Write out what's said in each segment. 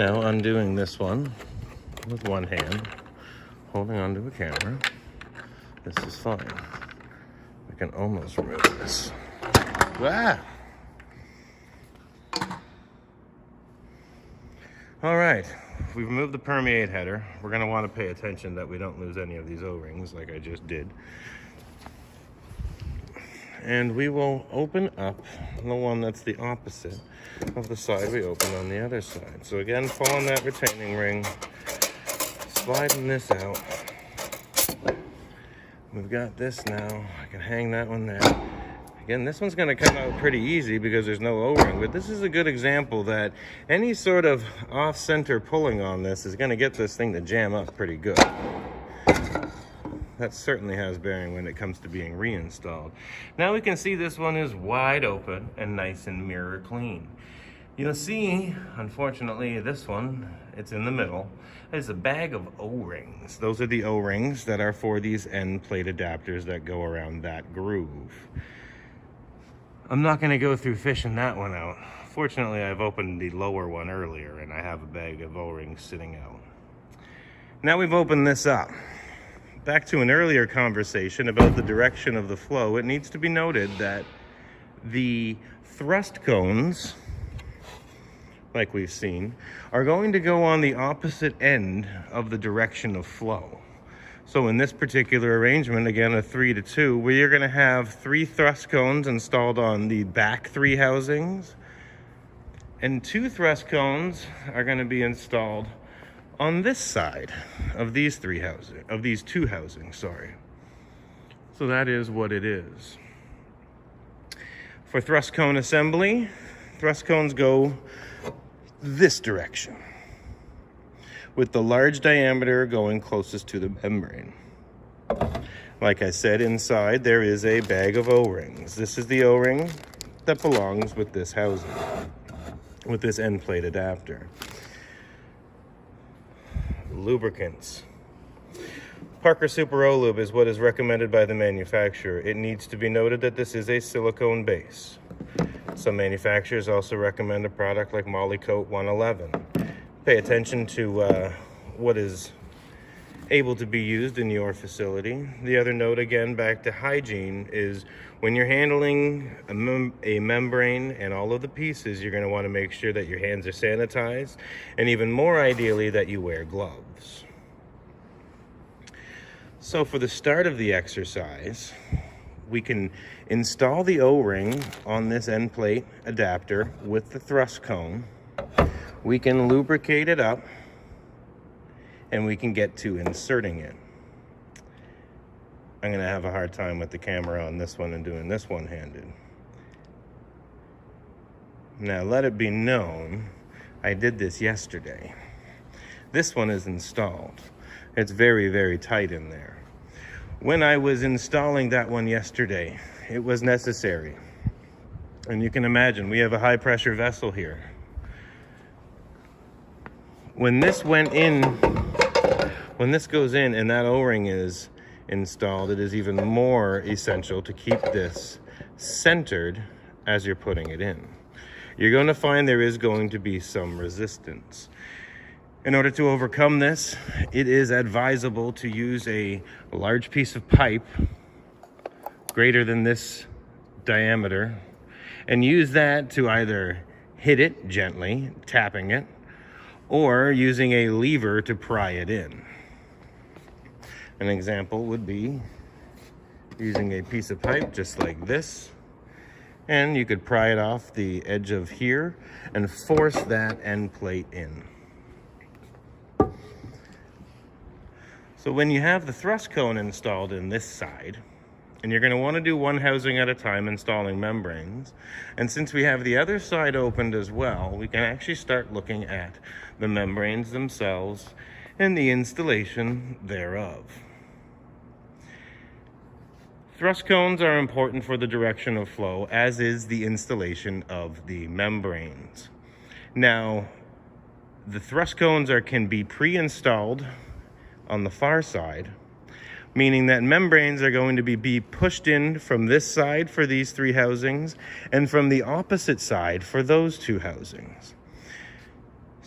Now undoing this one with one hand, holding onto a camera. This is fine. I can almost remove this. Ah! All right, we've removed the permeate header. We're gonna wanna pay attention that we don't lose any of these O-rings like I just did. And we will open up the one that's the opposite of the side we opened on the other side. So again, pull on that retaining ring, sliding this out. We've got this now. I can hang that one there. Again, this one's gonna come out pretty easy because there's no O-ring, but this is a good example that any sort of off-center pulling on this is gonna get this thing to jam up pretty good. That certainly has bearing when it comes to being reinstalled. Now we can see this one is wide open and nice and mirror clean. You'll see, unfortunately, this one, it's in the middle. There's a bag of O-rings. Those are the O-rings that are for these end plate adapters that go around that groove. I'm not gonna go through fishing that one out. Fortunately, I've opened the lower one earlier and I have a bag of O-rings sitting out. Now we've opened this up. Back to an earlier conversation about the direction of the flow, it needs to be noted that the thrust cones, like we've seen, are going to go on the opposite end of the direction of flow. So in this particular arrangement, again, a 3-to-2, we are going to have 3 thrust cones installed on the back 3 housings, and 2 thrust cones are going to be installed on this side of these 2 housings, sorry. So that is what it is. For thrust cone assembly, thrust cones go this direction, with the large diameter going closest to the membrane. Like I said, inside there is a bag of O-rings. This is the O-ring that belongs with this housing, with this end plate adapter. Lubricants. Parker Super O-Lube is what is recommended by the manufacturer. It needs to be noted that this is a silicone base. Some manufacturers also recommend a product like Molykote 111. Pay attention to what is able to be used in your facility. The other note, again, back to hygiene, is when you're handling a membrane and all of the pieces, you're going to want to make sure that your hands are sanitized, and even more ideally that you wear gloves. So for the start of the exercise, we can install the O-ring on this end plate adapter with the thrust cone. We can lubricate it up, and we can get to inserting it. I'm gonna have a hard time with the camera on this one and doing this one-handed. Now let it be known, I did this yesterday. This one is installed. It's very, very tight in there. When I was installing that one yesterday, it was necessary. And you can imagine, we have a high pressure vessel here. When this went in, when this goes in and that O-ring is installed, it is even more essential to keep this centered as you're putting it in. You're going to find there is going to be some resistance. In order to overcome this, it is advisable to use a large piece of pipe greater than this diameter and use that to either hit it gently, tapping it, or using a lever to pry it in. An example would be using a piece of pipe just like this, and you could pry it off the edge of here and force that end plate in. So when you have the thrust cone installed in this side, and you're going to want to do one housing at a time installing membranes, and since we have the other side opened as well, we can actually start looking at the membranes themselves and the installation thereof. Thrust cones are important for the direction of flow, as is the installation of the membranes. Now, the thrust cones can be pre-installed on the far side, meaning that membranes are going to be pushed in from this side for these 3 housings and from the opposite side for those 2 housings.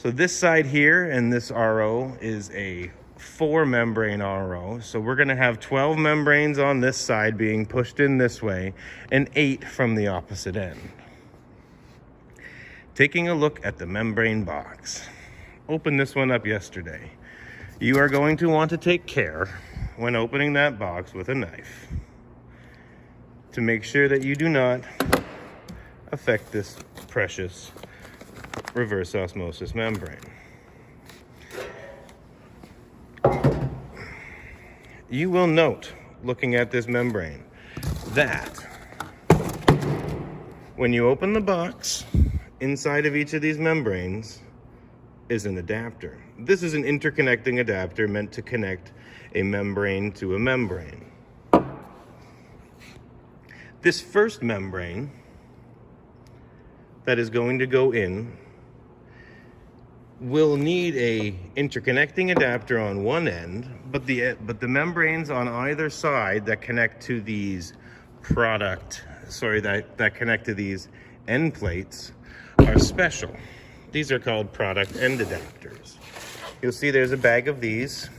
So this side here and this RO is a 4-membrane RO. So we're going to have 12 membranes on this side being pushed in this way and 8 from the opposite end. Taking a look at the membrane box. Opened this one up yesterday. You are going to want to take care when opening that box with a knife to make sure that you do not affect this precious reverse osmosis membrane. You will note, looking at this membrane, that when you open the box, inside of each of these membranes is an adapter. This is an interconnecting adapter meant to connect a membrane to a membrane. This first membrane that is going to go in will need a interconnecting adapter on one end, but the membranes on either side that connect to these that connect to these end plates are special. These are called product end adapters. You'll see there's a bag of these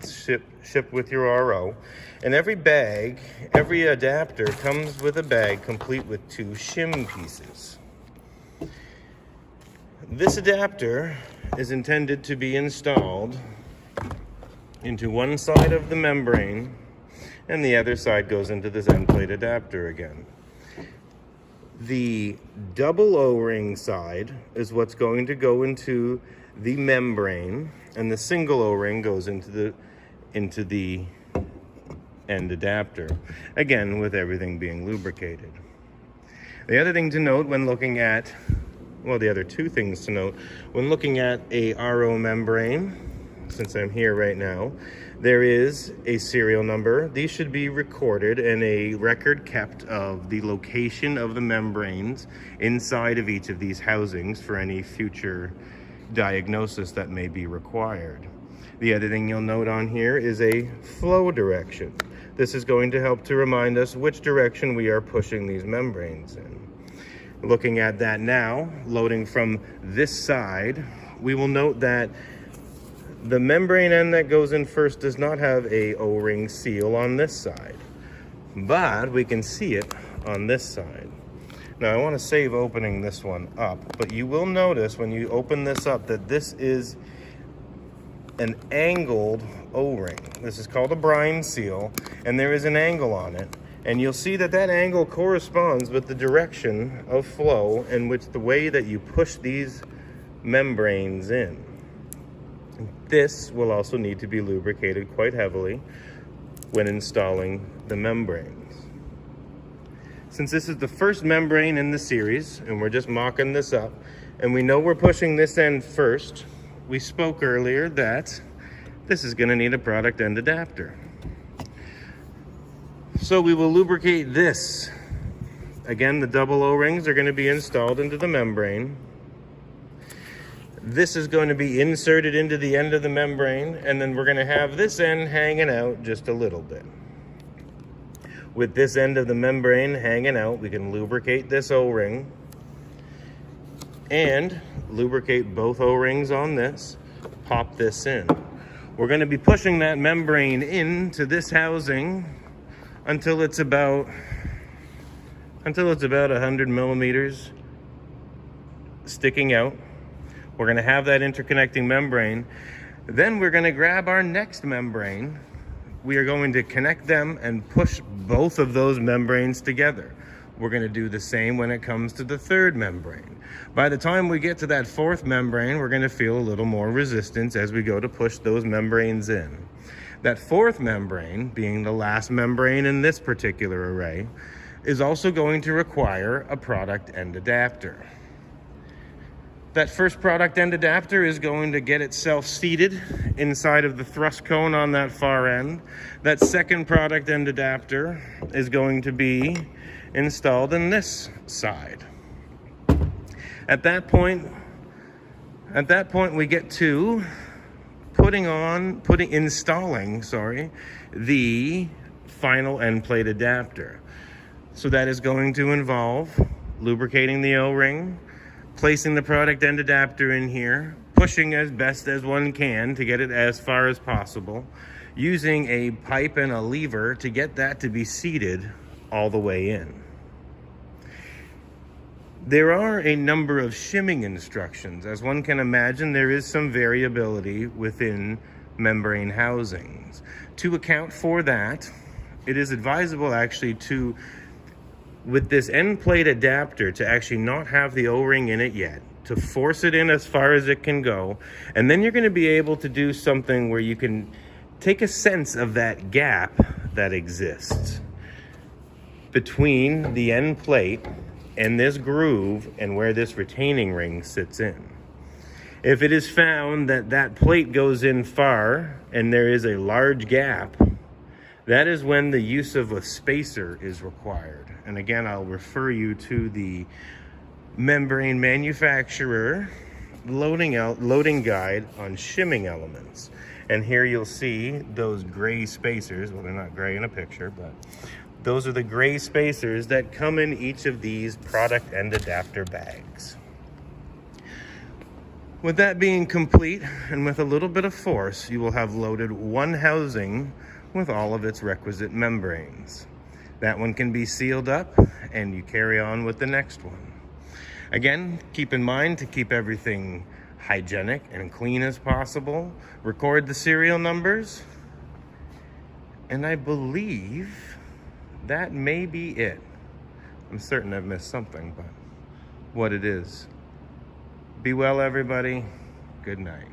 shipped with your RO, and every adapter comes with a bag complete with 2 shim pieces. This adapter is intended to be installed into one side of the membrane, and the other side goes into this end plate adapter again. The double O-ring side is what's going to go into the membrane, and the single O-ring goes into the end adapter, again with everything being lubricated. The other thing to note when looking at the other 2 things to note when looking at a RO membrane, since I'm here right now, there is a serial number. These should be recorded and a record kept of the location of the membranes inside of each of these housings for any future diagnosis that may be required. The other thing you'll note on here is a flow direction. This is going to help to remind us which direction we are pushing these membranes in. Looking at that now, loading from this side, we will note that the membrane end that goes in first does not have a O-ring seal on this side, but we can see it on this side. Now I want to save opening this one up, but you will notice when you open this up that this is an angled O-ring. This is called a brine seal, and there is an angle on it. And you'll see that that angle corresponds with the direction of flow in which the way that you push these membranes in. This will also need to be lubricated quite heavily when installing the membranes. Since this is the first membrane in the series, and we're just mocking this up, and we know we're pushing this end first, we spoke earlier that this is going to need a product end adapter. So we will lubricate this. Again, the double O-rings are going to be installed into the membrane. This is going to be inserted into the end of the membrane, and then we're going to have this end hanging out just a little bit. With this end of the membrane hanging out, we can lubricate this O-ring and lubricate both O-rings on this, pop this in. We're going to be pushing that membrane into this housing until it's about 100 millimeters sticking out. We're going to have that interconnecting membrane. Then we're going to grab our next membrane. We are going to connect them and push both of those membranes together. We're going to do the same when it comes to the third membrane. By the time we get to that 4th membrane, we're going to feel a little more resistance as we go to push those membranes in. That 4th membrane, being the last membrane in this particular array, is also going to require a product end adapter. That first product end adapter is going to get itself seated inside of the thrust cone on that far end. That second product end adapter is going to be installed in this side. At that point we get to installing the final end plate adapter. So that is going to involve lubricating the O-ring, placing the product end adapter in here, pushing as best as one can to get it as far as possible, using a pipe and a lever to get that to be seated all the way in. There are a number of shimming instructions. As one can imagine, there is some variability within membrane housings. To account for that, it is advisable actually to, with this end plate adapter, to actually not have the O-ring in it yet, to force it in as far as it can go, and then you're going to be able to do something where you can take a sense of that gap that exists between the end plate and this groove and where this retaining ring sits in. If it is found that that plate goes in far and there is a large gap, that is when the use of a spacer is required. And again, I'll refer you to the membrane manufacturer loading guide on shimming elements. And here you'll see those gray spacers. Well, they're not gray in a picture, but those are the gray spacers that come in each of these product end adapter bags. With that being complete, and with a little bit of force, you will have loaded one housing with all of its requisite membranes. That one can be sealed up, and you carry on with the next one. Again, keep in mind to keep everything hygienic and clean as possible. Record the serial numbers, and I believe that may be it. I'm certain I've missed something, but what it is. Be well, everybody. Good night.